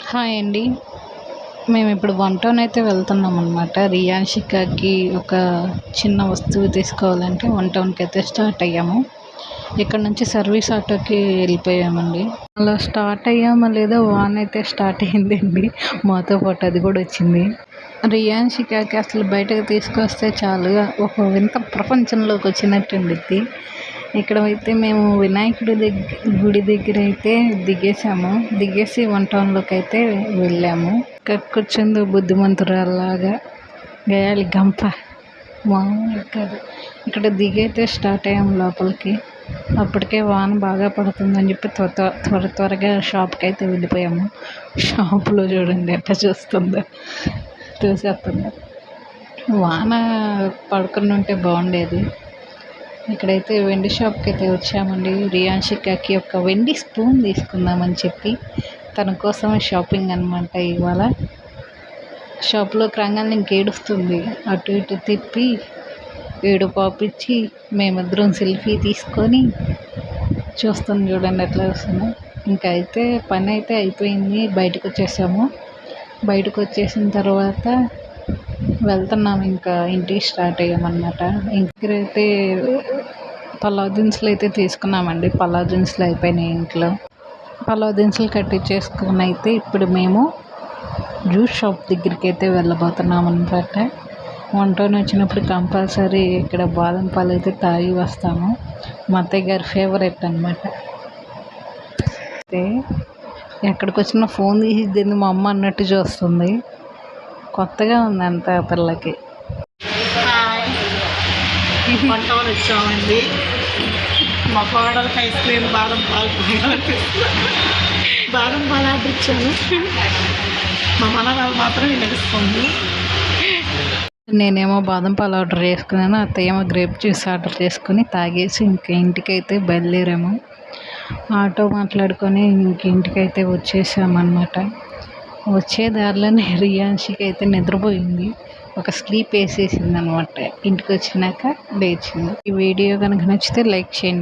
Hi అండి. మేము ఇప్పుడు వన్ టౌన్ అయితే వెళ్తున్నాం అనమాట. రియాన్షికాకి ఒక చిన్న వస్తువు తీసుకోవాలంటే వన్ టౌన్కి అయితే స్టార్ట్ అయ్యాము. ఇక్కడ నుంచి సర్వీస్ ఆటోకి వెళ్ళిపోయామండి. అలా స్టార్ట్ అయ్యామో లేదో వాన్ అయితే స్టార్ట్ అయిందండి. మాతో పాటు అది కూడా వచ్చింది. రియాన్షికాకి అసలు బయటకు తీసుకొస్తే చాలుగా ఒక వింత ప్రపంచంలోకి వచ్చినట్టు ఉండిద్ది. ఇక్కడ అయితే మేము వినాయకుడి గుడి దగ్గర అయితే దిగేసి వన్ టౌన్లోకి అయితే వెళ్ళాము. ఇక్కడ కూర్చుంది బుద్ధిమంతురాల్లాగా గయాలి గంప మామూలు కాదు. ఇక్కడ దిగైతే స్టార్ట్ అయ్యాము లోపలికి. అప్పటికే వాన బాగా పడుతుందని చెప్పి త్వరగా షాప్కి అయితే వెళ్ళిపోయాము. షాపులో చూడండి ఎట్లా చూసేస్తుందో. వాన పడుకుని ఉంటే బాగుండేది. ఇక్కడైతే వెండి షాప్కి అయితే వచ్చామండి. రియాన్షికాకి ఒక వెండి స్పూన్ తీసుకుందామని చెప్పి తన కోసం షాపింగ్ అనమాట. ఇవాళ షాప్లోకి రాగానే ఇంకేడుస్తుంది. అటు ఇటు తిప్పి ఏడు పాపిచ్చి మేమిద్దరం సెల్ఫీ తీసుకొని చూస్తుంది చూడండి ఎట్లా వస్తుందో. ఇంకా అయితే పని అయితే అయిపోయింది. బయటకు వచ్చేసిన తర్వాత వెళ్తున్నాము. ఇంకా ఇంటికి స్టార్ట్ అయ్యామన్నమాట. ఇంకైతే పలావ్ దినుసులు అయితే తీసుకున్నామండి. పలావ్ దినుసులు అయిపోయినాయి ఇంట్లో. పలావ్ దినుసులు కట్టించేసుకుని అయితే ఇప్పుడు మేము జ్యూస్ షాప్ దగ్గరికి అయితే వెళ్ళబోతున్నాం అనమాట. వన్ టౌన్ వచ్చినప్పుడు కంపల్సరీ ఇక్కడ బాదం పాలు అయితే తాగి వస్తాము. మా అత్తయ్య గారి ఫేవరెట్ అనమాట. అయితే ఎక్కడికి వచ్చినా ఫోన్ తీసిద్ది మా అమ్మ అన్నట్టు చూస్తుంది. కొత్తగా ఉంది అంత పిల్లకి. వన్ టౌన్ వచ్చామండి. మా కోడలకి ఐస్ క్రీమ్ బాదం పాలు ఆర్డర్ ఇచ్చాను. మా మనవాళ్ళు మాత్రం నడుస్తుంది. నేనేమో బాదం పాలు ఆర్డర్ చేసుకున్నాను. అత్తయ్య ఏమో గ్రేప్ జ్యూస్ ఆర్డర్ చేసుకుని తాగేసి ఇంక ఇంటికైతే బయలుదేరాము. ఆటో మాట్లాడుకొని ఇంటికైతే వచ్చేసామన్నమాట. వచ్చే దారిలోనే రియాన్షికి అయితే నిద్రపోయింది. ఒక స్లీప్ వేసేసింది అనమాట. ఇంటికి వచ్చినాక లేచింది. ఈ వీడియో కనుక నచ్చితే లైక్ చేయండి.